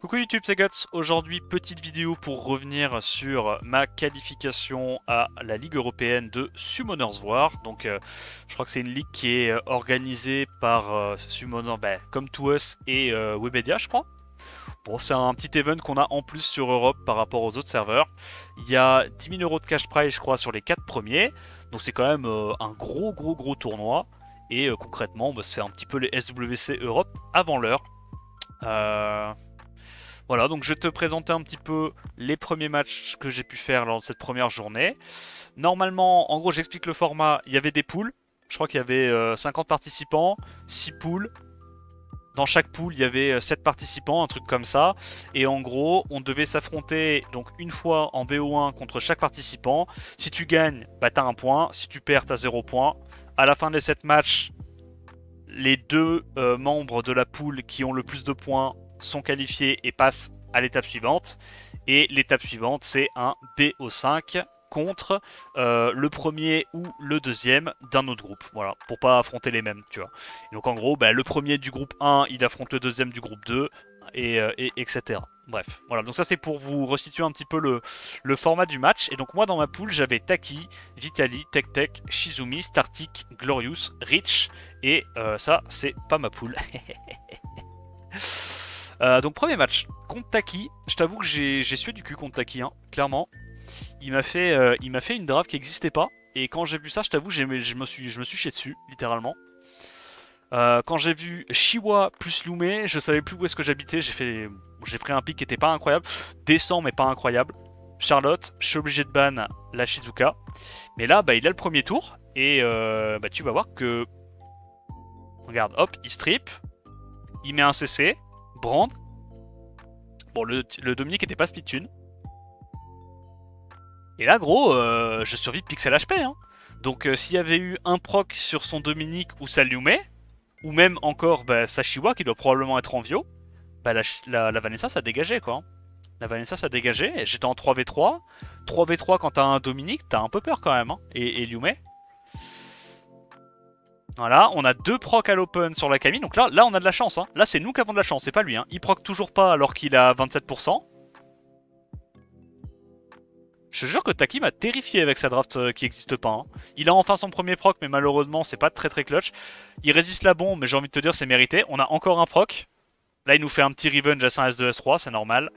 Coucou YouTube, c'est Guts. Aujourd'hui, petite vidéo pour revenir sur ma qualification à la Ligue européenne de Summoners War. Donc, je crois que c'est une ligue qui est organisée par Summoner, comme To Us et Webedia, je crois. Bon, c'est un petit event qu'on a en plus sur Europe par rapport aux autres serveurs. Il y a 10 000 euros de cash prize, je crois, sur les 4 premiers. Donc, c'est quand même un gros tournoi. Et concrètement, c'est un petit peu les SWC Europe avant l'heure. Euh, Voilà, donc je vais te présenter un petit peu les premiers matchs que j'ai pu faire lors de cette première journée. Normalement, en gros, j'explique le format. Il y avait des poules. Je crois qu'il y avait 50 participants, 6 poules. Dans chaque poule, il y avait 7 participants, un truc comme ça. Et en gros, on devait s'affronter donc une fois en BO1 contre chaque participant. Si tu gagnes, bah t'as un point. Si tu perds, t'as 0 point. À la fin des 7 matchs, les deux membres de la poule qui ont le plus de points sont qualifiés et passent à l'étape suivante. Et l'étape suivante, c'est un BO5 contre le premier ou le deuxième d'un autre groupe. Voilà, pour pas affronter les mêmes, tu vois. Et donc en gros, le premier du groupe 1, il affronte le deuxième du groupe 2, et etc. Bref, voilà, donc ça c'est pour vous restituer un petit peu le format du match. Et donc moi dans ma poule, j'avais Taki, Vitali, Tech, Shizumi, Startik, Glorious, Rich, et ça c'est pas ma poule. Donc premier match contre Taki. Je t'avoue que j'ai sué du cul contre Taki, hein, clairement. Il m'a fait une draft qui n'existait pas. Et quand j'ai vu ça, je t'avoue, je me suis chié dessus, littéralement. Quand j'ai vu Shiwa plus Lumé, je savais plus où est-ce que j'habitais. J'ai pris un pick qui était pas incroyable, décent mais pas incroyable. Charlotte, je suis obligé de ban la Shizuka. Mais là, il a le premier tour et tu vas voir que, regarde, hop, il strip, il met un CC, Brand. Bon, le Dominique était pas speedtune. Et là, gros, je survis pixel HP. Hein. Donc, s'il y avait eu un proc sur son Dominique ou sa Lumé, ou même encore sa Shiwa qui doit probablement être en Vio, la Vanessa ça dégageait quoi. La Vanessa ça dégageait. J'étais en 3v3. 3v3 quand t'as un Dominique, t'as un peu peur quand même. Hein. Et Lumé. Voilà, on a deux procs à l'open sur la Camille. Donc là on a de la chance. Hein. Là, c'est nous qui avons de la chance, c'est pas lui. Hein. Il proc toujours pas alors qu'il a 27%. Je te jure que Taki m'a terrifié avec sa draft qui existe pas. Hein. Il a enfin son premier proc, mais malheureusement, c'est pas très clutch. Il résiste la bombe, mais j'ai envie de te dire, c'est mérité. On a encore un proc. Là, il nous fait un petit revenge à 5 S2 S3, c'est normal.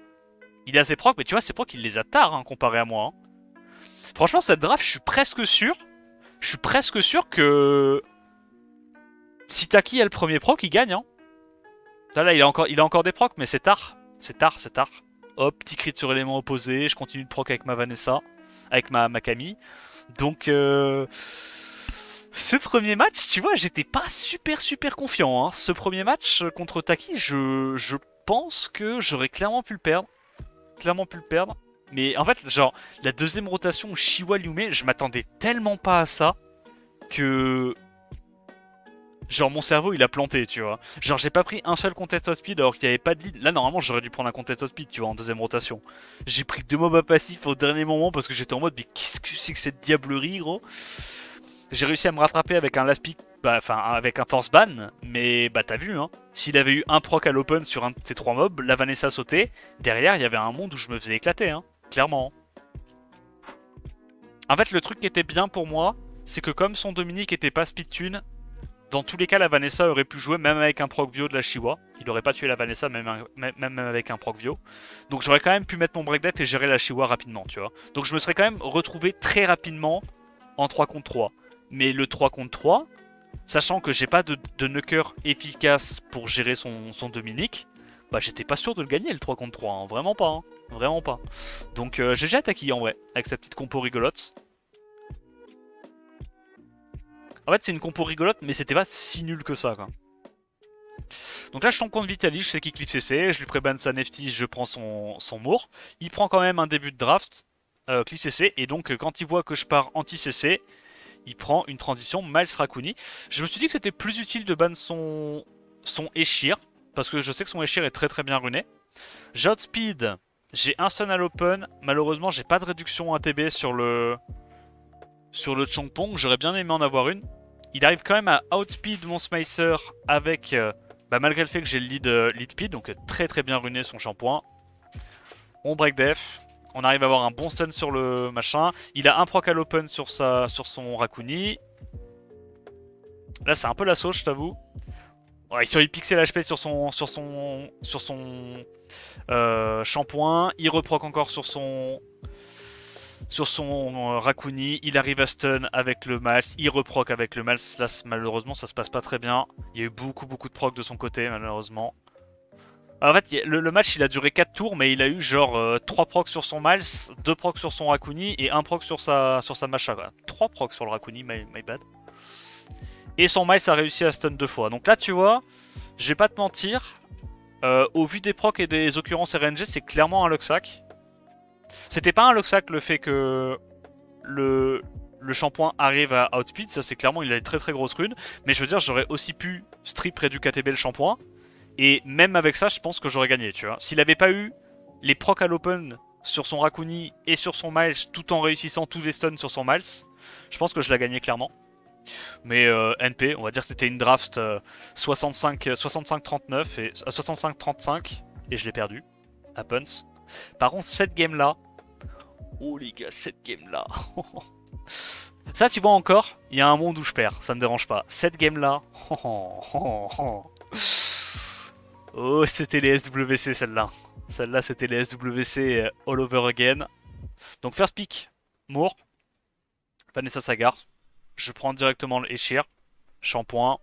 Il a ses procs, mais tu vois, ses procs, il les a tard hein, comparé à moi. Hein. Franchement, cette draft, je suis presque sûr. Je suis presque sûr que si Taki a le premier proc, il gagne. Hein. Là, il a encore des procs, mais c'est tard. C'est tard. Hop, petit crit sur élément opposé. Je continue de proc avec ma Vanessa, avec ma Camille. Donc, ce premier match, tu vois, j'étais pas super confiant. Hein. Ce premier match contre Taki, je pense que j'aurais clairement pu le perdre. Mais en fait, genre, la deuxième rotation Shiwa Lume, je m'attendais tellement pas à ça que. Genre, mon cerveau il a planté, tu vois. Genre, j'ai pas pris un seul contest of speed alors qu'il n'y avait pas de lead. Là, normalement, j'aurais dû prendre un contest of speed, tu vois, en deuxième rotation. J'ai pris deux mobs à passif au dernier moment parce que j'étais en mode, mais qu'est-ce que c'est que cette diablerie, gros. J'ai réussi à me rattraper avec un last pick, avec un force ban, mais t'as vu, hein. S'il avait eu un proc à l'open sur un de ces trois mobs, la Vanessa sautait. Derrière, il y avait un monde où je me faisais éclater, hein. Clairement. En fait, le truc qui était bien pour moi, c'est que comme son Dominique était pas speedtune, dans tous les cas, la Vanessa aurait pu jouer même avec un proc Vio de la Shiwa. Il aurait pas tué la Vanessa même avec un proc Vio. Donc j'aurais quand même pu mettre mon break depth et gérer la Shiwa rapidement, tu vois. Donc je me serais quand même retrouvé très rapidement en 3 contre 3. Mais le 3 contre 3, sachant que j'ai pas de knocker efficace pour gérer son Dominique, j'étais pas sûr de le gagner le 3 contre 3, hein. Vraiment pas, hein. Vraiment pas. Donc GG à Taki en vrai, avec sa petite compo rigolote. En fait c'est une compo rigolote mais c'était pas si nul que ça quoi. Donc là je tombe contre Vitali, je sais qu'il clip CC, je lui prébanne sa Nefty, je prends son Moore. Il prend quand même un début de draft, clip CC, et donc quand il voit que je pars anti-CC, il prend une transition Miles Rakuni. Je me suis dit que c'était plus utile de ban son Eshir, parce que je sais que son Eshir est très bien runé. J'ai outspeed, j'ai un stun à l'open, malheureusement j'ai pas de réduction ATB sur le Chongpong, j'aurais bien aimé en avoir une. Il arrive quand même à outspeed mon Smicer avec Bah malgré le fait que j'ai le lead speed, donc très très bien runé son shampoing. On break def. On arrive à avoir un bon stun sur le machin. Il a un proc à l'open sur son Rakuni. Là c'est un peu la sauce, je t'avoue. Ouais, il sur pixel HP sur son shampoing. Il reproc encore sur son Rakuni. Il arrive à stun avec le Miles. Il reproc avec le Miles. Là malheureusement ça se passe pas très bien. Il y a eu beaucoup de proc de son côté malheureusement. En fait, le match il a duré 4 tours, mais il a eu genre 3 procs sur son Miles, 2 procs sur son Rakuni et 1 proc sur sa Masha. Quoi. 3 procs sur le Rakuni, my bad. Et son Miles a réussi à stun 2 fois. Donc là, tu vois, je vais pas te mentir, au vu des procs et des occurrences RNG, c'est clairement un Luxac. C'était pas un Luxac le fait que le shampoing arrive à outspeed, ça c'est clairement, il a une très très grosse rune. Mais je veux dire, j'aurais aussi pu strip près du KTB le shampoing. Et même avec ça, je pense que j'aurais gagné, tu vois. S'il avait pas eu les procs à l'open sur son Rakuni et sur son Miles, tout en réussissant tous les stuns sur son Miles, je pense que je l'ai gagné clairement. Mais NP, on va dire que c'était une draft 65-39 et 65-35 et je l'ai perdu. Happens. Par contre, cette game là, oh les gars, cette game là. Ça, tu vois encore, il y a un monde où je perds, ça me dérange pas. Cette game là. Oh, c'était les SWC celle-là. Celle-là, c'était les SWC all over again. Donc, first pick, Moore. Vanessa Sagar. Je prends directement le Eshir. Shampoing.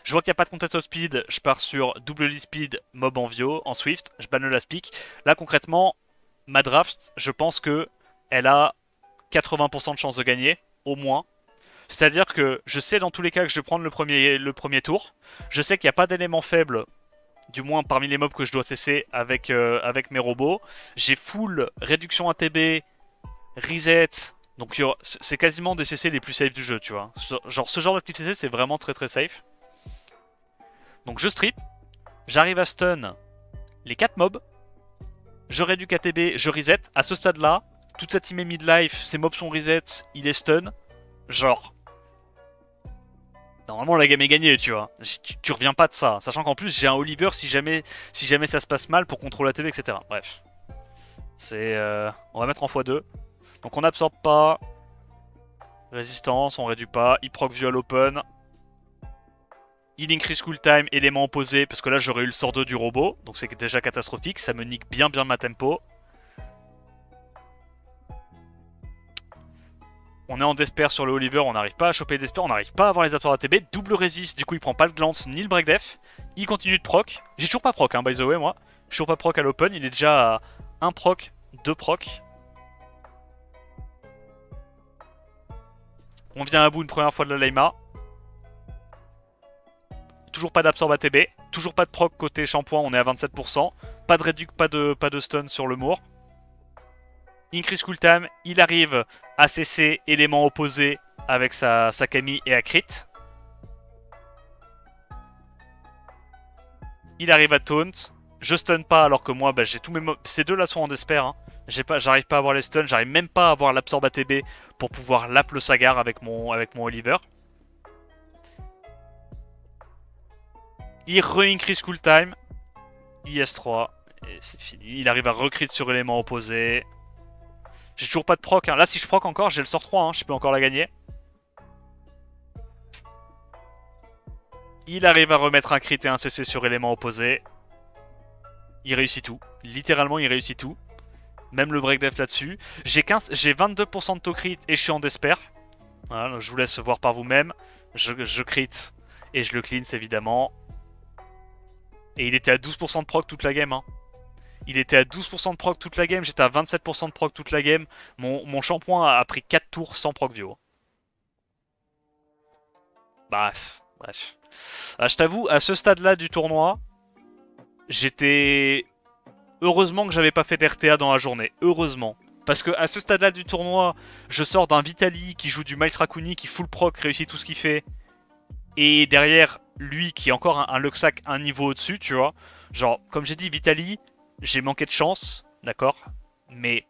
Je vois qu'il n'y a pas de contest of speed. Je pars sur double lead speed, mob en Vio, en Swift. Je banne le last pick. Là, concrètement, ma draft, je pense que elle a 80% de chance de gagner, au moins. C'est-à-dire que je sais dans tous les cas que je vais prendre le premier tour. Je sais qu'il n'y a pas d'élément faible. Du moins parmi les mobs que je dois cesser avec mes robots. J'ai full réduction ATB, reset. Donc c'est quasiment des CC les plus safe du jeu, tu vois. Genre ce genre de petit CC c'est vraiment très très safe. Donc je strip. J'arrive à stun les 4 mobs. Je réduis ATB, je reset. À ce stade là, toute cette team est midlife, ces mobs sont reset, il est stun. Genre... Normalement la game est gagnée, tu vois. Tu reviens pas de ça. Sachant qu'en plus j'ai un Oliver si jamais ça se passe mal pour contrôler la TV, etc. Bref. C'est... on va mettre en x2. Donc on n'absorbe pas. Résistance, on réduit pas. Il proc view à l'open. Il increase cool time, élément opposé. Parce que là j'aurais eu le sort 2 du robot. Donc c'est déjà catastrophique. Ça me nique bien ma tempo. On est en despair sur le Oliver, on n'arrive pas à choper les despair, on n'arrive pas à avoir les absorbs ATB. Double résist, du coup il prend pas le glance ni le break def. Il continue de proc. J'ai toujours pas proc, hein, by the way, moi. J'ai toujours pas proc à l'open, il est déjà à 1 proc, 2 proc. On vient à bout une première fois de la Leima. Toujours pas d'absorb ATB, toujours pas de proc côté shampoing, on est à 27%. Pas de réduc, pas de stun sur le Moore. Increase cooltime, il arrive à cesser élément opposé avec sa Kami et à crit. Il arrive à taunt. Je stun pas alors que moi bah, j'ai tous mes mobs. Ces deux là sont en despair. Hein. J'arrive pas à avoir les stuns, j'arrive même pas à avoir l'absorb ATB pour pouvoir lap le Sagar avec mon Oliver. Il re-increase cooltime. IS3. Et c'est fini. Il arrive à recrit sur élément opposé. J'ai toujours pas de proc. Hein. Là, si je proc encore, j'ai le sort 3. Hein. Je peux encore la gagner. Il arrive à remettre un crit et un CC sur élément opposé. Il réussit tout. Littéralement, il réussit tout. Même le break def là-dessus. J'ai 22% de to crit et je suis en despair. Voilà, je vous laisse voir par vous-même. Je crit et je le cleanse évidemment. Et il était à 12% de proc toute la game. Hein. Il était à 12% de proc toute la game, j'étais à 27% de proc toute la game. Mon shampoing a pris 4 tours sans proc vio. Bref. Ah, je t'avoue, à ce stade-là du tournoi, j'étais... Heureusement que j'avais pas fait d'RTA dans la journée. Heureusement. Parce que à ce stade-là du tournoi, je sors d'un Vitali qui joue du Miles Rakuni, qui full proc, réussit tout ce qu'il fait. Et derrière, lui qui est encore un Luxac un niveau au-dessus, tu vois. Genre, comme j'ai dit, Vitali... J'ai manqué de chance, d'accord, mais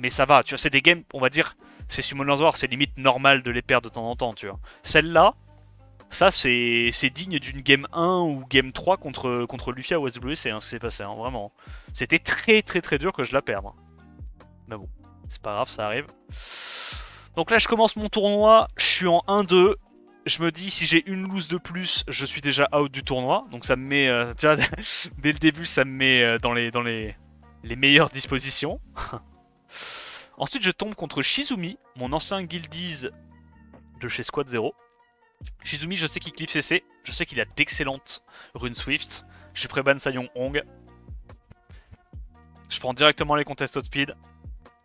ça va, tu vois, c'est des games, on va dire, c'est Summoners War, c'est limite normal de les perdre de temps en temps, tu vois. Celle-là, Ça, c'est digne d'une game 1 ou game 3 contre Lufia ou SWC, hein, ce qui s'est passé, hein, vraiment. C'était très très très dur que je la perde. Hein. Mais bon, c'est pas grave, ça arrive. Donc là, je commence mon tournoi, je suis en 1-2. Je me dis, si j'ai une lose de plus, je suis déjà out du tournoi. Donc ça me met, tu vois, dès le début, ça me met dans les meilleures dispositions. Ensuite, je tombe contre Shizumi, mon ancien guildies de chez Squad 0. Shizumi, je sais qu'il clip CC, je sais qu'il a d'excellentes runes Swift. Je préban Sayong Hong. Je prends directement les contests outspeed.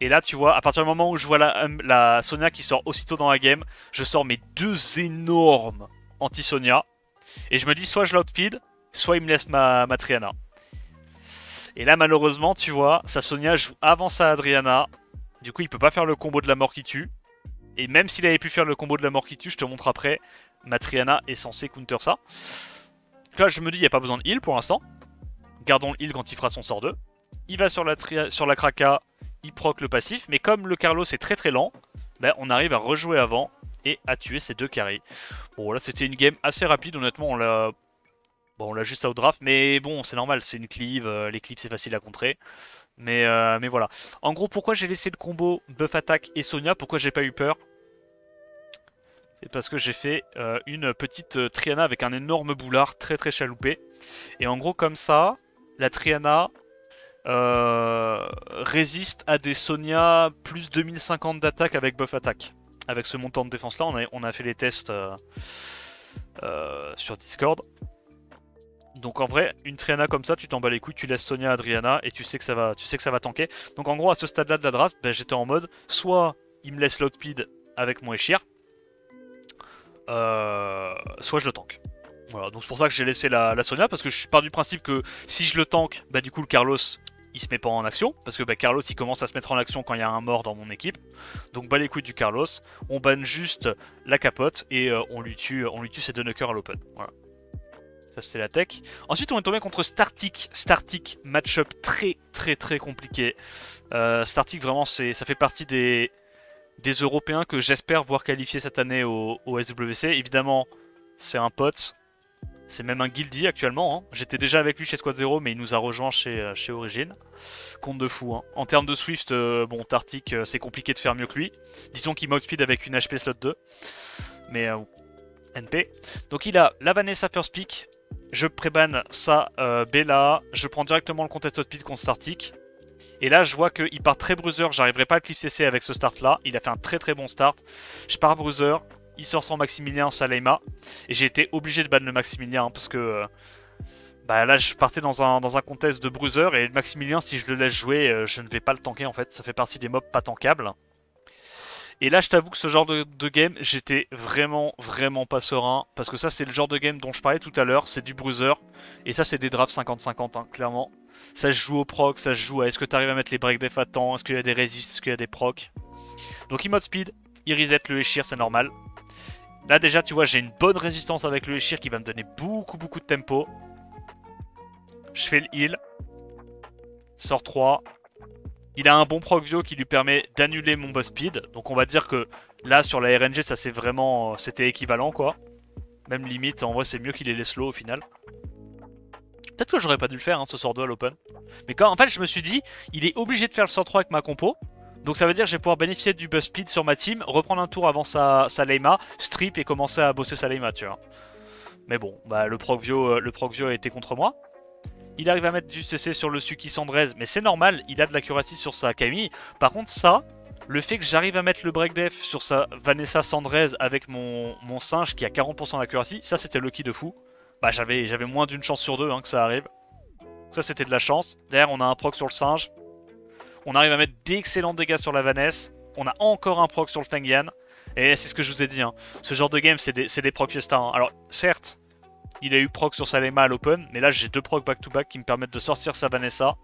Et là, tu vois, à partir du moment où je vois la Sonia qui sort aussitôt dans la game, je sors mes deux énormes anti-Sonia. Et je me dis, soit je l'outspeed, soit il me laisse ma Triana. Et là, malheureusement, tu vois, sa Sonia joue avant sa Adriana. Du coup, il peut pas faire le combo de la mort qui tue. Et même s'il avait pu faire le combo de la mort qui tue, je te montre après, ma Triana est censée counter ça. Donc là, je me dis, il n'y a pas besoin de heal pour l'instant. Gardons le heal quand il fera son sort 2. Il va sur la Kraka, il proc le passif. Mais comme le Carlos est très très lent, ben, on arrive à rejouer avant et à tuer ces deux carries. Bon, là, c'était une game assez rapide, honnêtement, on l'a... Bon, on l'a juste outdraft, mais bon, c'est normal, c'est une cleave, les cleaves c'est facile à contrer. Mais voilà. En gros, pourquoi j'ai laissé le combo buff attack et Sonia, pourquoi j'ai pas eu peur? C'est parce que j'ai fait une petite Triana avec un énorme boulard très très chaloupé. Et en gros, comme ça, la Triana résiste à des Sonia plus 2050 d'attaque avec buff attack. Avec ce montant de défense là, on a fait les tests sur Discord. Donc en vrai, une Triana comme ça, tu t'en bats les couilles, tu laisses Sonia Adriana et tu sais que ça va tanker. Donc en gros, à ce stade-là de la draft, ben, j'étais en mode, soit il me laisse l'outspeed avec mon Eshir, soit je le tank. Voilà, donc c'est pour ça que j'ai laissé la Sonia, parce que je pars du principe que si je le tank, bah du coup le Carlos, il se met pas en action, parce que bah, Carlos il commence à se mettre en action quand il y a un mort dans mon équipe. Donc bah les couilles du Carlos, on banne juste la capote et on lui tue ses deux knockers à l'open. Voilà. Ça c'est la tech. Ensuite on est tombé contre Startic. Startic, match-up très très très compliqué. Startic vraiment ça fait partie des Européens que j'espère voir qualifier cette année au SWC. Évidemment c'est un pote. C'est même un guildie actuellement. Hein. J'étais déjà avec lui chez Squad 0 mais il nous a rejoint chez Origin. Compte de fou. Hein. En termes de Swift, bon Startic c'est compliqué de faire mieux que lui. Disons qu'il m'outspeed avec une HP slot 2. Mais NP. Donc il a la Vanessa first pick. Je prébanne ça Bella, je prends directement le contest outspeed contre Startic. Et là je vois qu'il part très bruiser, j'arriverai pas à clip CC avec ce start là. Il a fait un très très bon start. Je pars bruiser, il sort son Maximilien Saleima. Et j'ai été obligé de ban le Maximilien parce que bah là je partais dans un contest de bruiser. Et le Maximilien si je le laisse jouer, je ne vais pas le tanker en fait. Ça fait partie des mobs pas tankables. Et là, je t'avoue que ce genre de game, j'étais vraiment pas serein. Parce que ça, c'est le genre de game dont je parlais tout à l'heure. C'est du bruiser. Et ça, c'est des drafts 50-50, hein, clairement. Ça se joue au proc, ça se joue à est-ce que tu arrives à mettre les break def à temps, est-ce qu'il y a des résistes, est-ce qu'il y a des procs. Donc il mode speed, il reset le Eshir, c'est normal. Là déjà, tu vois, j'ai une bonne résistance avec le Eshir qui va me donner beaucoup de tempo. Je fais le heal. Sort 3. Il a un bon proc-vio qui lui permet d'annuler mon boss speed. Donc on va dire que là sur la RNG ça c'est vraiment... C'était équivalent quoi. Même limite, en vrai c'est mieux qu'il ait les slow au final. Peut-être que j'aurais pas dû le faire hein, ce sort 2 à l'open. Mais quand en fait je me suis dit, il est obligé de faire le sort 3 avec ma compo. Donc ça veut dire que je vais pouvoir bénéficier du boss speed sur ma team, reprendre un tour avant sa Leima, strip et commencer à bosser sa Leima tu vois. Mais bon, bah le proc-vio a été contre moi. Il arrive à mettre du CC sur le Suki Sandrez, mais c'est normal, il a de l'accuracy sur sa Camille. Par contre ça, le fait que j'arrive à mettre le break def sur sa Vanessa Sandrez avec mon singe qui a 40% d'accuracy, ça c'était lucky de fou. Bah j'avais moins d'une chance sur deux hein, que ça arrive. Ça c'était de la chance. Derrière on a un proc sur le singe. On arrive à mettre d'excellents dégâts sur la Vanessa. On a encore un proc sur le Feng Yan. Et c'est ce que je vous ai dit, hein. Ce genre de game c'est des proc fiesta. Hein. Alors certes, il a eu proc sur Salema à l'open, mais là j'ai deux procs back-to-back qui me permettent de sortir sa Vanessa.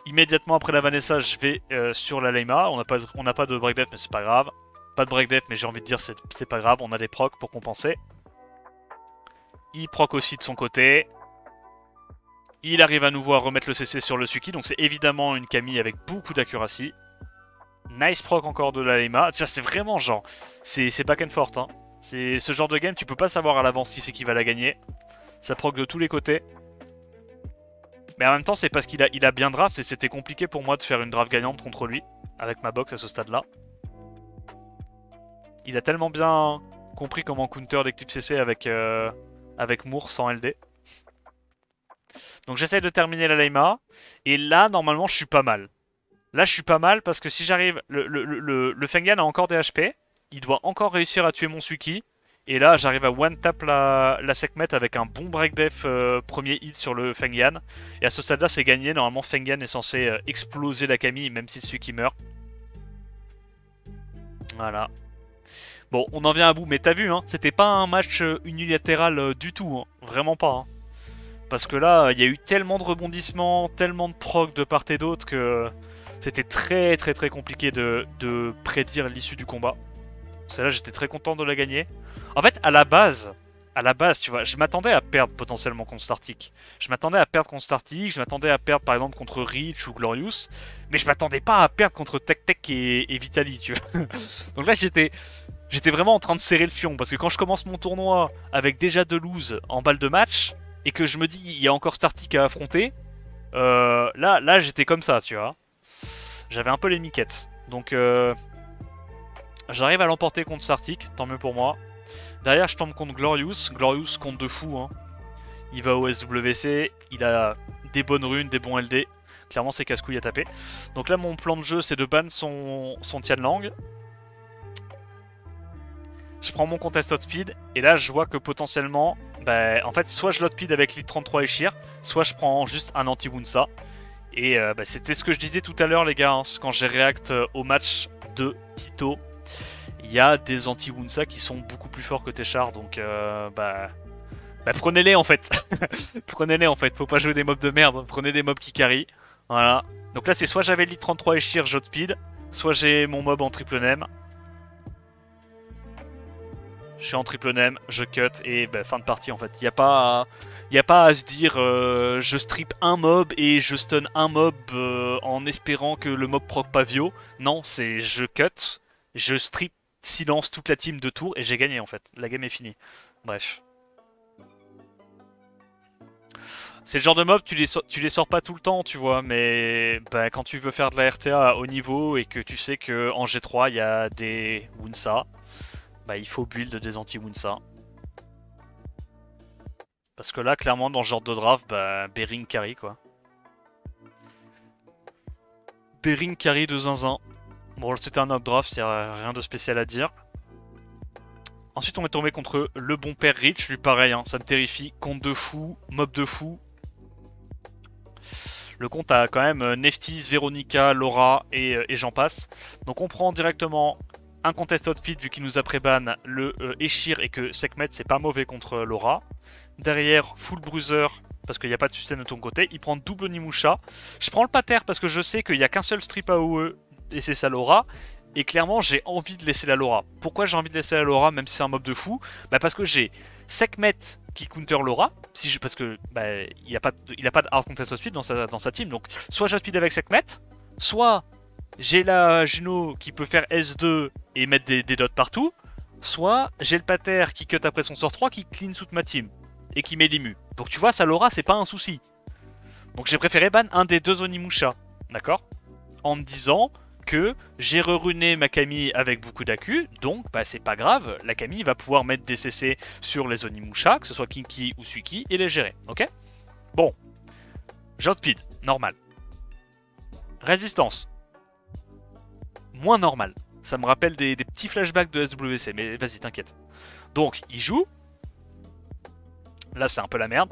Immédiatement après la Vanessa, je vais sur la Leima. On n'a pas de break def, mais c'est pas grave. Pas de break def, mais j'ai envie de dire c'est pas grave. On a des procs pour compenser. Il proc aussi de son côté. Il arrive à nouveau à remettre le CC sur le Suki, donc c'est évidemment une Camille avec beaucoup d'accuracy. Nice proc encore de la Leima. Tu vois, c'est vraiment genre, c'est back and forth. Hein. C'est ce genre de game, tu peux pas savoir à l'avance qui c'est qui va la gagner. Ça proc de tous les côtés. Mais en même temps, c'est parce qu'il a bien draft et c'était compliqué pour moi de faire une draft gagnante contre lui, avec ma box à ce stade-là. Il a tellement bien compris comment counter l'Eclipse CC avec Moore sans LD. Donc j'essaye de terminer la Leima. Et là, normalement, je suis pas mal. Là, je suis pas mal parce que si j'arrive... Le Fengyun a encore des HP. Il doit encore réussir à tuer mon Suki. Et là, j'arrive à one-tap la Sekhmet avec un bon break def premier hit sur le Fengyun. Et à ce stade-là, c'est gagné. Normalement, Fengyun est censé exploser la Camille, même si le Suki meurt. Voilà. Bon, on en vient à bout. Mais t'as vu, hein, c'était pas un match unilatéral du tout. Hein. Vraiment pas. Hein. Parce que là, il y a eu tellement de rebondissements, tellement de proc de part et d'autre que c'était très très très compliqué de prédire l'issue du combat. Celle-là, j'étais très content de la gagner. En fait, à la base, tu vois, je m'attendais à perdre potentiellement contre Startic. Je m'attendais à perdre contre Startic, je m'attendais à perdre par exemple contre Reach ou Glorious, mais je m'attendais pas à perdre contre Tech Tech et Vitaly, tu vois. Donc là, j'étais vraiment en train de serrer le fion, parce que quand je commence mon tournoi avec déjà 2 lose en balle de match, et que je me dis, il y a encore Startic à affronter, là j'étais comme ça, tu vois. J'avais un peu les miquettes. Donc, j'arrive à l'emporter contre Startic, tant mieux pour moi. Derrière, je tombe contre Glorious. Glorious compte de fou. Hein. Il va au SWC, il a des bonnes runes, des bons LD. Clairement, c'est casse-couille à taper. Donc là, mon plan de jeu, c'est de ban son Tianlang. Je prends mon contest outspeed, et là, je vois que potentiellement, bah, en fait, soit je l'outspeed avec Lead 33 et Sheer, soit je prends juste un anti-Wunsa. Et bah, c'était ce que je disais tout à l'heure, les gars, hein, quand j'ai react au match de Tito. Il y a des anti-Wunsa qui sont beaucoup plus forts que Téchar, donc bah prenez-les en fait. Prenez-les en fait, faut pas jouer des mobs de merde, prenez des mobs qui carry. Voilà. Donc là c'est soit j'avais Lead 33 et Sheer, j'outspeed, soit j'ai mon mob en triple nem. Je suis en triple nem, je cut et bah, fin de partie en fait. Il n'y a pas à se dire je strip un mob et je stun un mob en espérant que le mob proc pas Vio. Non, c'est je cut, je strip silence toute la team de tour et j'ai gagné en fait. La game est finie. Bref. C'est le genre de mob, tu les sors pas tout le temps, tu vois, mais bah, quand tu veux faire de la RTA à haut niveau et que tu sais qu'en G3 il y a des Wunsa, bah il faut build des anti-Wunsa. Parce que là, clairement, dans ce genre de draft, bah, Bering carry quoi. Bering carry de zinzin. Bon, c'était un updraft, il n'y a rien de spécial à dire. Ensuite, on est tombé contre le bon père Rich, lui pareil, hein, ça me terrifie. Compte de fou, mob de fou. Le compte a quand même Neftis, Veronica, Laura et j'en passe. Donc on prend directement un contest outfit vu qu'il nous a pré-ban le Eshir et que Sekhmet c'est pas mauvais contre Laura. Derrière, full bruiser parce qu'il n'y a pas de sustain de ton côté. Il prend double Nimusha. Je prends le pater parce que je sais qu'il n'y a qu'un seul strip AOE et c'est sa Laura. Et clairement, j'ai envie de laisser la Laura. Pourquoi j'ai envie de laisser la Laura, même si c'est un mob de fou? Bah parce que j'ai Sekhmet qui counter Laura, parce que bah, il a pas de hard contest speed dans sa team. Donc soit j'outspeed avec Sekhmet, soit j'ai la Juno qui peut faire S2 et mettre des dots partout, soit j'ai le pater qui cut après son sort 3 qui clean toute ma team et qui met l'immu. Donc tu vois, sa Laura c'est pas un souci. Donc j'ai préféré ban un des deux Onimusha, d'accord? En me disant que j'ai reruné ma Camille avec beaucoup d'accu, donc bah c'est pas grave, la Camille va pouvoir mettre des CC sur les Onimusha, que ce soit Kinky ou Suiki, et les gérer, ok? Bon, j'outspeed, normal. Résistance, moins normal. Ça me rappelle des petits flashbacks de SWC, mais vas-y, t'inquiète. Donc, il joue. Là, c'est un peu la merde,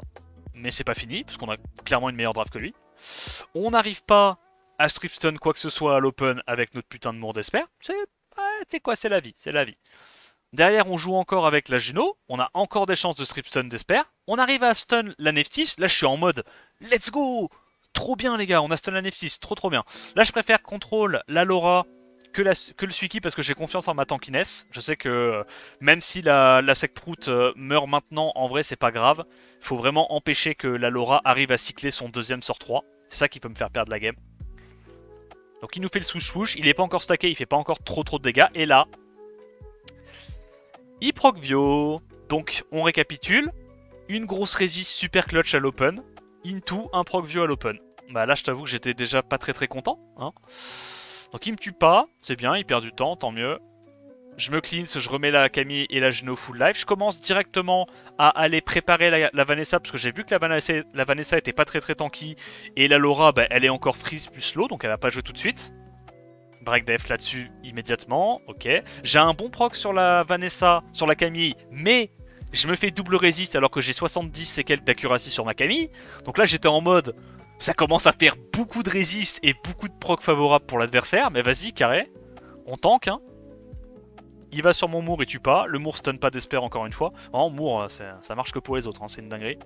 mais c'est pas fini, parce qu'on a clairement une meilleure draft que lui. On n'arrive pas à stripstun quoi que ce soit à l'open avec notre putain de Moore d'Esper. C'est quoi, c'est la vie, c'est la vie. Derrière, on joue encore avec la Juno. On a encore des chances de stripstun d'Esper. On arrive à stun la Neftis. Là, je suis en mode let's go. Trop bien, les gars. On a stun la Neftis. Trop bien. Là, je préfère contrôle la Laura que le Suiki parce que j'ai confiance en ma tankiness. Je sais que même si la Sekprout meurt maintenant, en vrai, c'est pas grave. Il faut vraiment empêcher que la Laura arrive à cycler son deuxième sort 3. C'est ça qui peut me faire perdre la game. Donc il nous fait le swoosh swoosh, il est pas encore stacké, il fait pas encore trop de dégâts. Et là, Iprocvio. Donc on récapitule. Une grosse résiste super clutch à l'open. Into un Procvio à l'open. Bah là je t'avoue que j'étais déjà pas très content. Hein. Donc il me tue pas, c'est bien, il perd du temps, tant mieux. Je me cleanse, je remets la Camille et la Juno full life. Je commence directement à aller préparer la Vanessa parce que j'ai vu que la Vanessa était pas très tanky. Et la Laura, bah, elle est encore freeze plus low, donc elle va pas jouer tout de suite. Break def là-dessus immédiatement, ok. J'ai un bon proc sur la Vanessa, sur la Camille, mais je me fais double résist alors que j'ai 70 et quelques d'accuracy sur ma Camille. Donc là j'étais en mode, ça commence à faire beaucoup de résist et beaucoup de proc favorable pour l'adversaire, mais vas-y carré, on tank hein. Il va sur mon Moore et tue pas, le Moore stun pas d'espère encore une fois. En Moore ça marche que pour les autres, hein. C'est une dinguerie.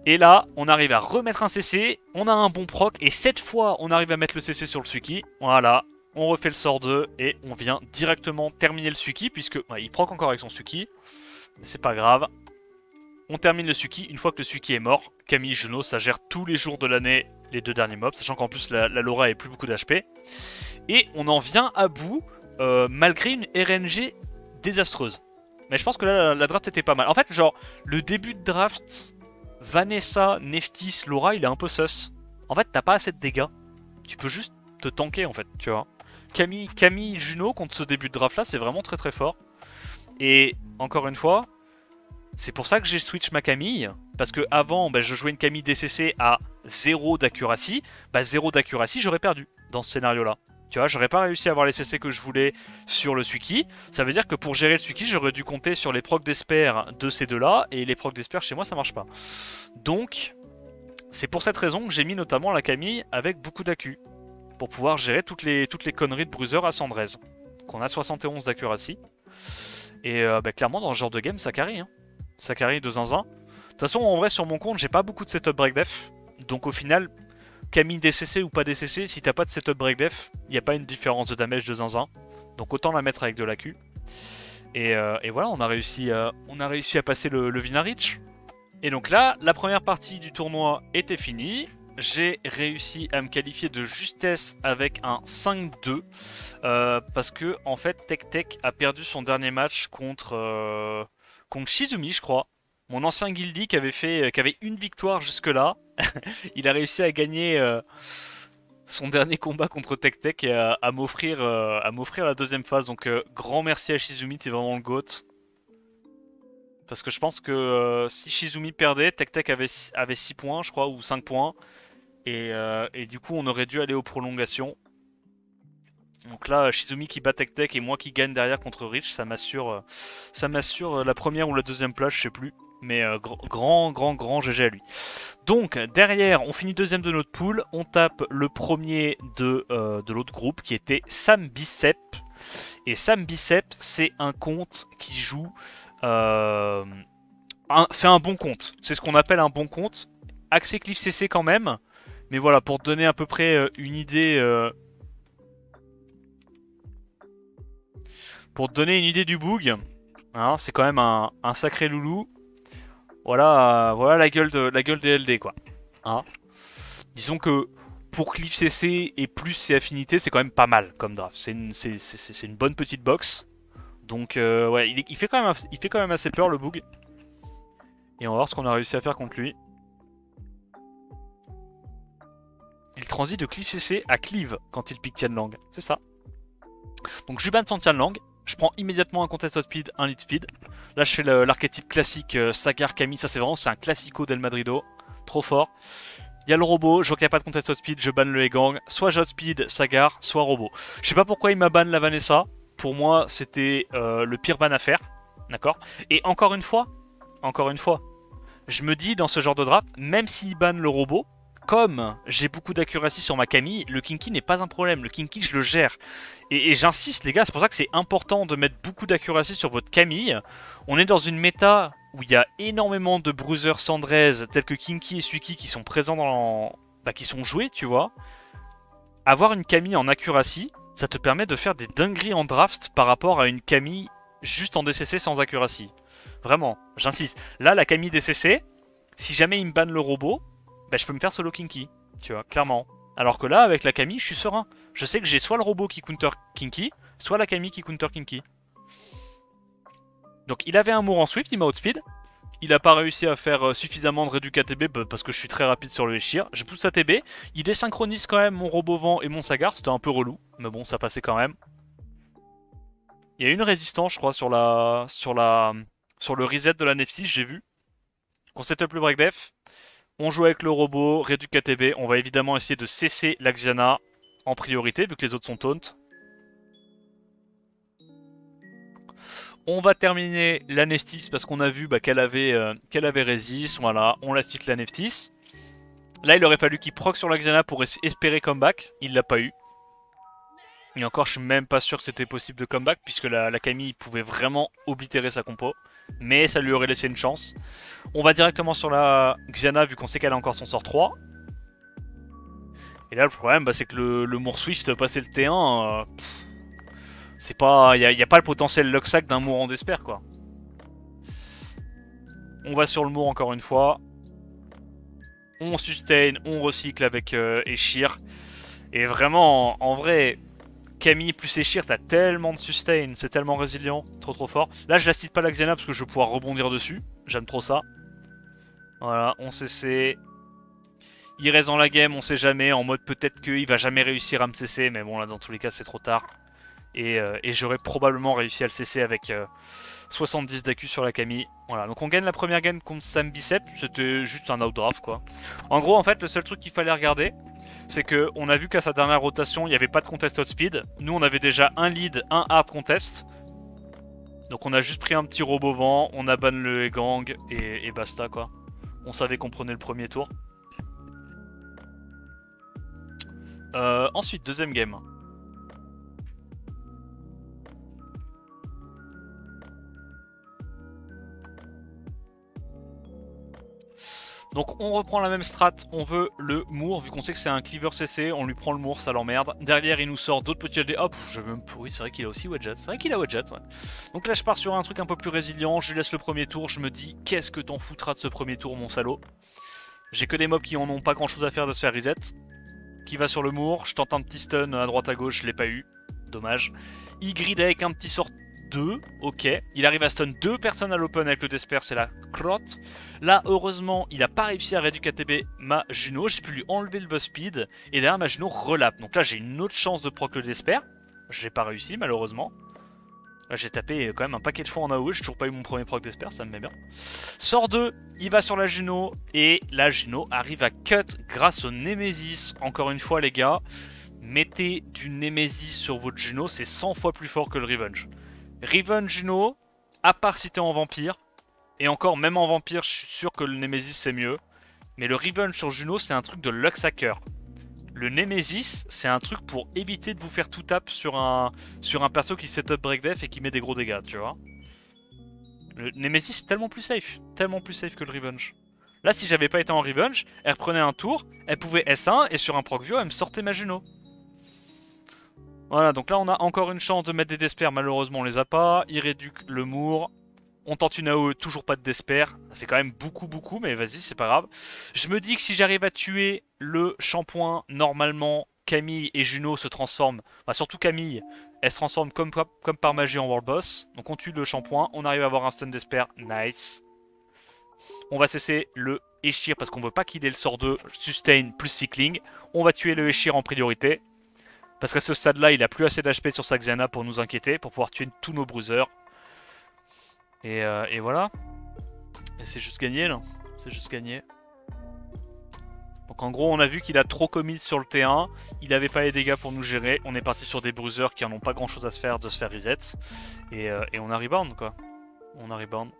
Et là, on arrive à remettre un CC, on a un bon proc, et cette fois, on arrive à mettre le CC sur le Suki. Voilà, on refait le sort 2, et on vient directement terminer le Suki, puisque ouais, il proc encore avec son Suki. Mais c'est pas grave. On termine le Suki, une fois que le Suki est mort. Camille Juno, ça gère tous les jours de l'année les 2 derniers mobs, sachant qu'en plus la Laura est plus beaucoup d'HP. Et on en vient à bout, malgré une RNG désastreuse. Mais je pense que là, la draft était pas mal. En fait, genre, le début de draft... Vanessa, Neftis, Laura, il est un peu sus. En fait, t'as pas assez de dégâts. Tu peux juste te tanker, en fait, tu vois. Camille Juno, contre ce début de draft-là, c'est vraiment très fort. Et, encore une fois, c'est pour ça que j'ai switch ma Camille. Parce que avant, bah, je jouais une Camille DCC à 0 d'accuracy. Bah, 0 d'accuracy, j'aurais perdu dans ce scénario-là. Tu vois, j'aurais pas réussi à avoir les CC que je voulais sur le Suki. Ça veut dire que pour gérer le Suki, j'aurais dû compter sur les procs d'Esper de ces deux-là. Et les procs d'Esper, chez moi, ça marche pas. Donc, c'est pour cette raison que j'ai mis notamment la Camille avec beaucoup d'accu. Pour pouvoir gérer toutes les conneries de Bruiser à Sandrez. Qu'on a 71 d'accuracy. Et bah, clairement, dans ce genre de game, ça carry. Hein. Ça carry de zinzin. De toute façon, en vrai, sur mon compte, j'ai pas beaucoup de setup break def. Donc au final... Camille DCC ou pas DCC, si t'as pas de setup break def, il n'y a pas une différence de damage de zinzin. Donc autant la mettre avec de l'AQ. Et voilà, on a réussi à passer le Vinarich. Et donc là, la première partie du tournoi était finie. J'ai réussi à me qualifier de justesse avec un 5-2. Parce que en fait, Tech a perdu son dernier match contre Shizumi, je crois. Mon ancien guildie qui avait une victoire jusque-là. Il a réussi à gagner son dernier combat contre Tech et à m'offrir la deuxième phase. Donc grand merci à Shizumi, t'es vraiment le GOAT. Parce que je pense que si Shizumi perdait, Tech avait 6 points je crois, ou 5 points. Et du coup on aurait dû aller aux prolongations. Donc là Shizumi qui bat Tech et moi qui gagne derrière contre Rich, ça m'assure la première ou la deuxième place, je sais plus. Mais grand GG à lui. Donc derrière, on finit deuxième de notre pool. On tape le premier de l'autre groupe qui était Sam Bicep. Et Sam Bicep, c'est un compte qui joue... c'est un bon compte. C'est ce qu'on appelle un bon compte. Accès Cliff CC quand même. Mais voilà, pour te donner à peu près une idée... Pour te donner une idée du bug, hein, c'est quand même un sacré loulou. Voilà, voilà la gueule des LD quoi. Hein, disons que pour Cliff CC et plus ses affinités, c'est quand même pas mal comme draft. C'est une bonne petite box. Donc ouais, il fait quand même assez peur le bug. Et on va voir ce qu'on a réussi à faire contre lui. Il transite de Cliff CC à Cleave quand il pique Tianlang. C'est ça. Donc je ban son Tianlang. Je prends immédiatement un contest speed, un lead speed. Là je fais l'archétype classique Sagar Camille, ça c'est un classico del Madrido. Trop fort. Il y a le robot, je vois qu'il n'y a pas de contest speed, je ban le Egang. Soit j'ai speed, Sagar, soit robot. Je sais pas pourquoi il m'a ban la Vanessa. Pour moi c'était le pire ban à faire. D'accord. Et encore une fois, je me dis dans ce genre de draft, même s'il ban le robot, comme j'ai beaucoup d'accuracy sur ma Camille, le Kinky n'est pas un problème. Le Kinky, je le gère. Et j'insiste, les gars, c'est pour ça que c'est important de mettre beaucoup d'accuracy sur votre Camille. On est dans une méta où il y a énormément de bruisers Sandrez, tels que Kinky et Suiki, qui sont présents dans... Bah, qui sont joués, tu vois. Avoir une Camille en accuracy, ça te permet de faire des dingueries en draft par rapport à une Camille juste en DCC sans accuracy. Vraiment, j'insiste. Là, la Camille DCC, si jamais il me banne le robot, bah, je peux me faire solo Kinky, tu vois, clairement. Alors que là, avec la Camille, je suis serein. Je sais que j'ai soit le robot qui counter Kinky, soit la Camille qui counter Kinky. Donc il avait un Mour en Swift, il m'a outspeed. Il a pas réussi à faire suffisamment de réduc ATB parce que je suis très rapide sur le Eshir. J'ai poussé ATB. Il désynchronise quand même mon Robovent et mon Sagar. C'était un peu relou. Mais bon, ça passait quand même. Il y a une résistance, je crois, sur le reset de la Nef 6, j'ai vu. On setup le break def. On joue avec le robot, réduc ATB. On va évidemment essayer de cesser l'Axiana en priorité, vu que les autres sont taunt. On va terminer la Neftis parce qu'on a vu qu'elle avait résist. Voilà, on la split la Neftis. Là, il aurait fallu qu'il proc sur l'Axiana pour espérer comeback. Il l'a pas eu. Et encore, je suis même pas sûr que c'était possible de comeback puisque la Camille pouvait vraiment oblitérer sa compo. Mais ça lui aurait laissé une chance. On va directement sur la Xiana vu qu'on sait qu'elle a encore son sort 3. Et là, le problème, c'est que le Mour Swift passer le T1, c'est pas, y a pas le potentiel Luxac d'un Mour en Desper, quoi. On va sur le Mour encore une fois. On sustain, on recycle avec Eshir. Et vraiment, en vrai, Camille plus Eshir, t'as tellement de sustain, c'est tellement résilient, trop fort. Là, je la cite pas la Xena parce que je vais pouvoir rebondir dessus. J'aime trop ça. Voilà, on CC. Il reste dans la game, on sait jamais, en mode peut-être qu'il va jamais réussir à me CC, mais bon là dans tous les cas c'est trop tard. Et j'aurais probablement réussi à le CC avec 70 d'AQ sur la Camille. Voilà, donc on gagne la première game contre Sam Bicep, c'était juste un outdraft quoi. En gros en fait le seul truc qu'il fallait regarder, c'est que on a vu qu'à sa dernière rotation il n'y avait pas de contest outspeed. Nous on avait déjà un lead, un hard contest. Donc on a juste pris un petit robot vent, on a ban le gang et basta quoi. On savait qu'on prenait le premier tour. Ensuite, deuxième game. Donc on reprend la même strat, on veut le Mour, vu qu'on sait que c'est un cleaver CC, on lui prend le Mour, ça l'emmerde. Derrière il nous sort d'autres petits LD, hop, je veux même... Oui c'est vrai qu'il a aussi Wedget, c'est vrai qu'il a Wedget, ouais. Donc là je pars sur un truc un peu plus résilient, je lui laisse le premier tour, je me dis, qu'est-ce que t'en foutras de ce premier tour mon salaud. J'ai que des mobs qui en ont pas grand chose à faire de se faire reset. Qui va sur le Mour, je tente un petit stun à droite à gauche, je l'ai pas eu, dommage. Il grid avec un petit sort 2, ok. Il arrive à stun 2 personnes à l'open avec le Desper, c'est la crotte. Là, heureusement, il a pas réussi à réduire KTB ma Juno, j'ai pu lui enlever le buzz speed, et derrière ma Juno relap. Donc là, j'ai une autre chance de proc le Desper. J'ai pas réussi, malheureusement. Là, j'ai tapé quand même un paquet de fois en AOE, j'ai toujours pas eu mon premier proc d'Esper, ça me met bien. Sort 2, il va sur la Juno, et la Juno arrive à cut grâce au Nemesis. Encore une fois, les gars, mettez du Nemesis sur votre Juno, c'est 100 fois plus fort que le Revenge. Revenge Juno, à part si t'es en vampire, et encore, même en vampire, je suis sûr que le Nemesis c'est mieux. Mais le Revenge sur Juno, c'est un truc de Lux Hacker. Le Nemesis, c'est un truc pour éviter de vous faire tout tap sur un perso qui setup break def et qui met des gros dégâts, tu vois. Le Nemesis est tellement plus safe que le Revenge. Là, si j'avais pas été en Revenge, elle reprenait un tour, elle pouvait S1 et sur un proc view, elle me sortait ma Juno. Voilà, donc là, on a encore une chance de mettre des Desper, malheureusement, on les a pas. Il réduit le Mour. On tente une AOE, toujours pas de Desper. Ça fait quand même beaucoup, mais vas-y, c'est pas grave. Je me dis que si j'arrive à tuer le shampoing, normalement, Camille et Juno se transforment. Enfin, surtout Camille, elle se transforme comme par magie en World Boss. Donc on tue le shampoing, on arrive à avoir un stun Desper, nice. On va cesser le Eshir parce qu'on veut pas qu'il ait le sort de sustain plus cycling. On va tuer le Eshir en priorité. Parce qu'à ce stade-là, il a plus assez d'HP sur sa Xiana pour nous inquiéter, pour pouvoir tuer tous nos bruisers. Et voilà. Et c'est juste gagné là. C'est juste gagné. Donc en gros on a vu qu'il a trop commit sur le T1. Il avait pas les dégâts pour nous gérer. On est parti sur des bruisers qui en ont pas grand chose à se faire de se faire reset. Et on a rebound quoi. On a rebound.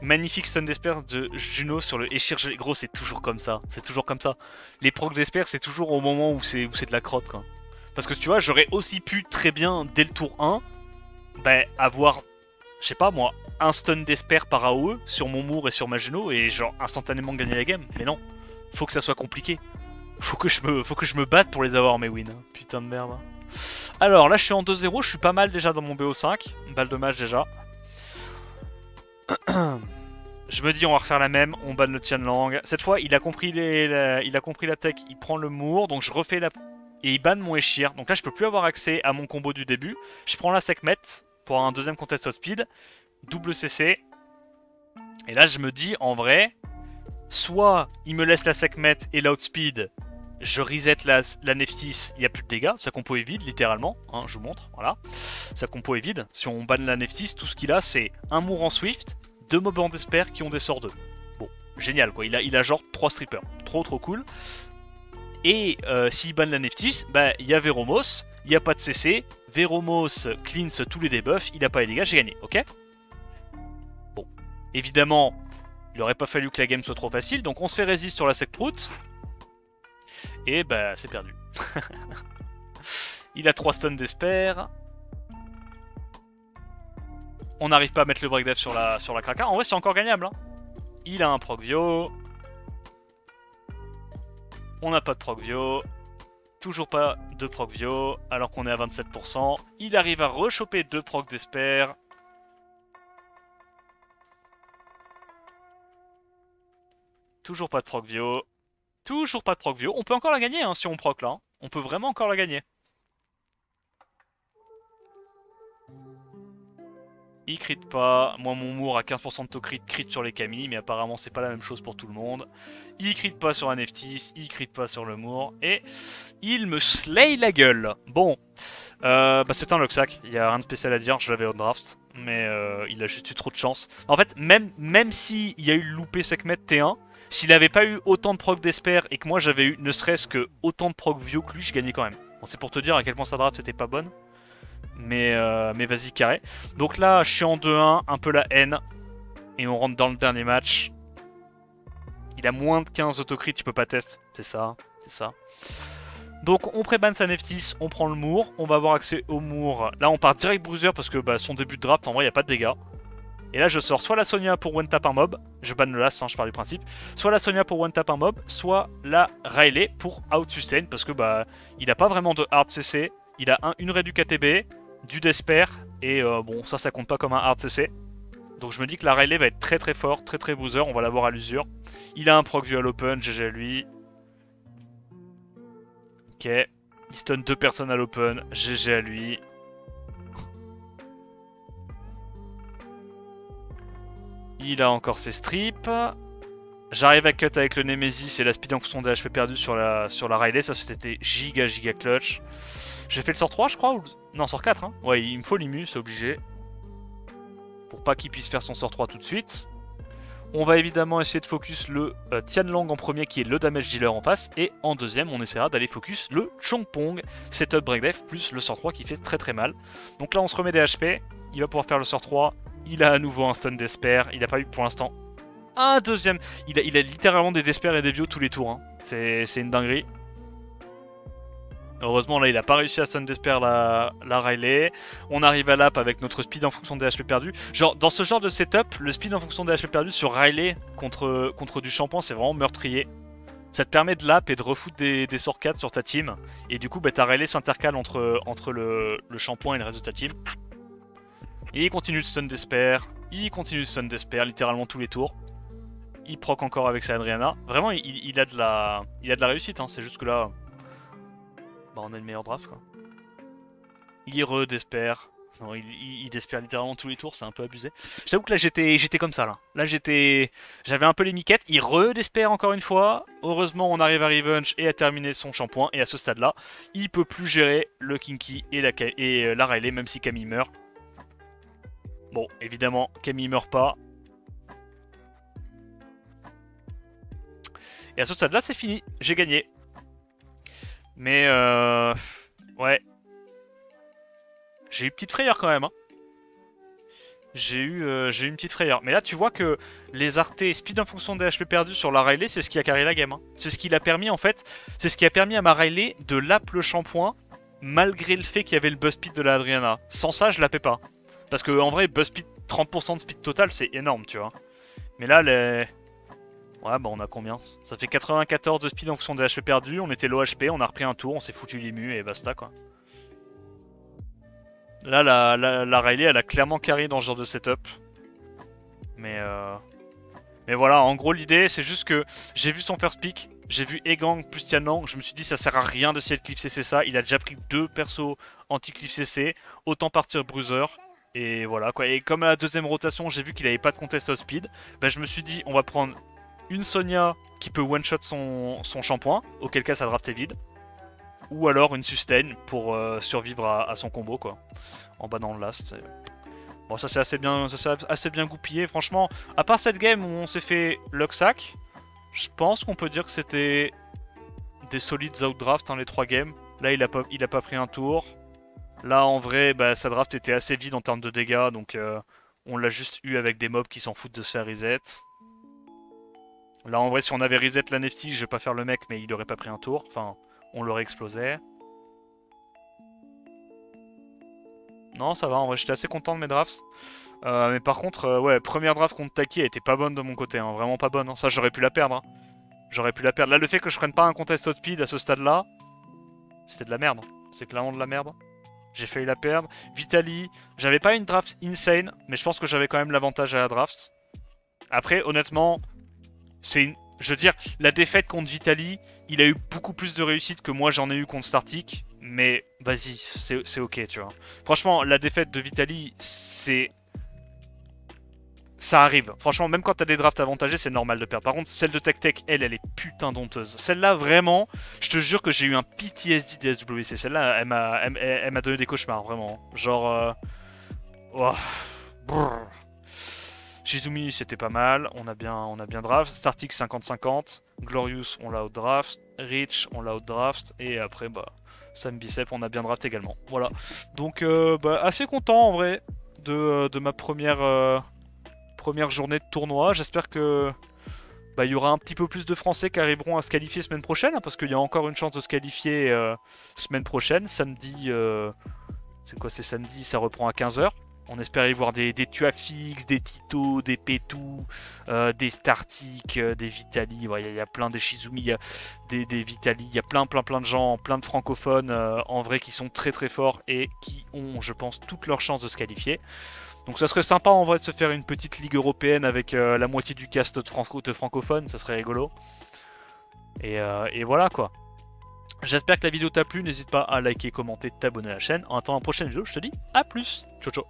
Magnifique stun d'Esper de Juno sur le Eshir. Gros c'est toujours comme ça. C'est toujours comme ça. Les procs d'Esper c'est toujours au moment où c'est de la crotte quoi. Parce que tu vois, j'aurais aussi pu très bien, dès le tour 1, avoir, je sais pas moi, un stun d'Esper par AOE sur mon Mour et sur ma Juno et genre instantanément gagner la game. Mais non, faut que ça soit compliqué. Faut que je me batte pour les avoir mes wins. Putain de merde. Alors là, je suis en 2-0, je suis pas mal déjà dans mon BO5. Balle de match déjà. Je me dis on va refaire la même, on banne le Tianlang. Cette fois il a compris la tech, il prend le Mour, donc je refais et il banne mon Eshir. Donc là, je peux plus avoir accès à mon combo du début. Je prends la Sekhmet pour un deuxième contest outspeed, double CC. Et là, je me dis, en vrai, soit il me laisse la Sekhmet et l'outspeed, je reset la Nephthys, il n'y a plus de dégâts, sa compo est vide, littéralement, hein, je vous montre, voilà. Sa compo est vide, si on banne la Nephthys, tout ce qu'il a, c'est un mour en Swift, 2 mobs en Despair qui ont des sorts 2. Bon, génial, quoi, il a genre 3 strippers, trop cool. Et s'il banne la Nephthys, bah, il y a Veromos, il n'y a pas de CC, Veromos cleanse tous les debuffs, il n'a pas les dégâts, j'ai gagné, ok? Bon, évidemment, il aurait pas fallu que la game soit trop facile, donc on se fait résist sur la Sekprout. Et bah c'est perdu. Il a 3 stuns d'Esper. On n'arrive pas à mettre le break death sur la Kraka. En vrai c'est encore gagnable. Hein. Il a un Procvio. On n'a pas de Procvio. Toujours pas de Procvio. Alors qu'on est à 27%. Il arrive à rechoper 2 proc d'Esper. Toujours pas de Procvio. Toujours pas de Procvio. On peut encore la gagner hein, si on proc là. Hein. On peut vraiment encore la gagner. Il crit pas. Moi mon Mour a 15% de to crit sur les Camille. Mais apparemment c'est pas la même chose pour tout le monde. Il crit pas sur un Nephthys. Il crit pas sur le Mour. Et il me slay la gueule. Bon. Bah c'est un Locksack. Il y a rien de spécial à dire. Je l'avais on draft. Mais il a juste eu trop de chance. En fait même s'il y a eu loupé Sekhmet T1. S'il avait pas eu autant de proc d'Esper et que moi j'avais eu ne serait-ce que autant de proc Vio que lui, je gagnais quand même. Bon, c'est pour te dire à quel point sa draft c'était pas bonne. Mais vas-y carré. Donc là je suis en 2-1, un peu la haine. Et on rentre dans le dernier match. Il a moins de 15 autocrit, tu peux pas test. C'est ça, c'est ça. Donc on pré-ban sa Nephthys, on prend le Mour. On va avoir accès au Mour. Là on part direct Bruiser parce que bah, son début de draft en vrai il n'y a pas de dégâts. Et là je sors soit la Sonia pour one tap un mob, je banne le last, hein, je pars du principe, soit la Sonia pour one tap un mob, soit la Riley pour out sustain, parce que bah il a pas vraiment de hard CC, il a une rédu KTB, du Despair, et bon ça compte pas comme un hard CC. Donc je me dis que la Riley va être très fort, très boozer, on va l'avoir à l'usure. Il a un proc vue à l'open, GG à lui. Ok, il stun 2 personnes à l'open, GG à lui. Il a encore ses strips. J'arrive à cut avec le Nemesis et la speed en fonction des HP perdus sur la Riley. Ça c'était giga clutch. J'ai fait le sort 3 je crois ou... Non sort 4 hein. Ouais il me faut l'immu c'est obligé. Pour pas qu'il puisse faire son sort 3 tout de suite. On va évidemment essayer de focus le Tianlang en premier qui est le damage dealer en face. Et en deuxième on essaiera d'aller focus le Chongpong. Setup break def plus le sort 3 qui fait très mal. Donc là on se remet des HP. Il va pouvoir faire le sort 3. Il a à nouveau un stun d'Esper, il n'a pas eu pour l'instant un deuxième. Il a littéralement des Despair et des Vio tous les tours, hein. C'est une dinguerie. Heureusement là il a pas réussi à stun d'Esper la Riley. On arrive à l'ap avec notre speed en fonction des HP perdus. Genre dans ce genre de setup, le speed en fonction des HP perdus sur Riley contre du shampoing c'est vraiment meurtrier. Ça te permet de lap et de refoutre des sorts 4 sur ta team. Et du coup bah, ta Riley s'intercale entre le shampoing et le reste de ta team. Et il continue de stun d'Esper, littéralement tous les tours. Il proc encore avec sa Adriana. Vraiment, il a de la réussite, hein. C'est juste que là, bah, on a le meilleur draft, quoi. Il re-d'Esper. Non, il despère littéralement tous les tours, c'est un peu abusé. Je t'avoue que là, j'étais comme ça, là. Là, j'avais un peu les miquettes. Il re-despère encore une fois. Heureusement, on arrive à Revenge et à terminer son shampoing. Et à ce stade-là, il peut plus gérer le Kinky et la Riley, même si Camille meurt. Bon, évidemment, Camille meurt pas. Et à ce stade-là, c'est fini. J'ai gagné. Mais, ouais. J'ai eu une petite frayeur quand même. Hein. J'ai eu une petite frayeur. Mais là, tu vois que les artés speed en fonction des HP perdus sur la Riley, c'est ce qui a carré la game. Hein. C'est ce qui l'a permis, en fait. C'est ce qui a permis à ma Riley de lap le shampoing, malgré le fait qu'il y avait le buzz speed de la Adriana. Sans ça, je lapais pas. Parce que en vrai, buzz speed, 30% de speed total, c'est énorme, tu vois. Mais là, les... Ouais, bah on a combien? Ça fait 94 de speed en fonction des HP perdus, on était low HP, on a repris un tour, on s'est foutu l'immu et basta, quoi. Là, la Riley, elle a clairement carry dans ce genre de setup. Mais voilà, en gros, l'idée, c'est juste que j'ai vu son first pick. J'ai vu Egang plus Tianlang, je me suis dit ça sert à rien d'essayer de cliff CC ça. Il a déjà pris 2 persos anti-cliff CC, autant partir Bruiser. Et voilà quoi. Et comme à la deuxième rotation, j'ai vu qu'il avait pas de contest of speed, bah, je me suis dit on va prendre une Sonia qui peut one-shot son shampoing, auquel cas sa draft est vide. Ou alors une sustain pour survivre à son combo quoi. En bas dans le last. Bon ça c'est assez bien goupillé. Franchement, à part cette game où on s'est fait Luxac, je pense qu'on peut dire que c'était des solides outdraft les 3 games. Là il a pas pris un tour. Là en vrai bah, sa draft était assez vide en termes de dégâts, donc on l'a juste eu avec des mobs qui s'en foutent de se faire reset. Là en vrai si on avait reset la Nefty, je vais pas faire le mec mais il aurait pas pris un tour. Enfin on l'aurait explosé. Non ça va, en vrai j'étais assez content de mes drafts. Mais par contre, ouais, première draft contre Taki, elle était pas bonne de mon côté, hein, vraiment pas bonne. Hein. Ça, j'aurais pu la perdre. Hein. J'aurais pu la perdre. Là, le fait que je prenne pas un contest outspeed à ce stade-là, c'était de la merde. C'est clairement de la merde. J'ai failli la perdre. Vitaly, j'avais pas une draft insane, mais je pense que j'avais quand même l'avantage à la draft. Après, honnêtement, c'est une... Je veux dire, la défaite contre Vitaly, il a eu beaucoup plus de réussite que moi j'en ai eu contre Startic. Mais vas-y, c'est ok, tu vois. Franchement, la défaite de Vitaly, c'est... Ça arrive. Franchement, même quand t'as des drafts avantagés, c'est normal de perdre. Par contre, celle de Tech Tech, elle est putain donteuse. Celle-là, vraiment, je te jure que j'ai eu un PTSD des SWC. Celle-là, elle m'a donné des cauchemars, vraiment. Genre... Oh. Shizumi, c'était pas mal. On a bien draft. Startix 50-50. Glorious, on l'a out draft. Rich, on l'a out draft. Et après, bah... Sam Bicep, on a bien draft également. Voilà. Donc, bah, assez content, en vrai, de ma première journée de tournoi. J'espère que bah, y aura un petit peu plus de Français qui arriveront à se qualifier semaine prochaine, hein, parce qu'il y a encore une chance de se qualifier semaine prochaine. Samedi, c'est quoi, c'est samedi, ça reprend à 15h. On espère y voir des Tuafix, des Tito, des Petou, des Startic, des Vitali. Il y a plein des Shizumi, y a des Vitali. Il y a plein de gens, plein de francophones en vrai qui sont très très forts et qui ont, je pense, toutes leurs chances de se qualifier. Donc ça serait sympa en vrai de se faire une petite ligue européenne avec la moitié du cast de francophones, ça serait rigolo. Et voilà quoi. J'espère que la vidéo t'a plu, n'hésite pas à liker, commenter, t'abonner à la chaîne. En attendant la prochaine vidéo, je te dis à plus. Ciao ciao.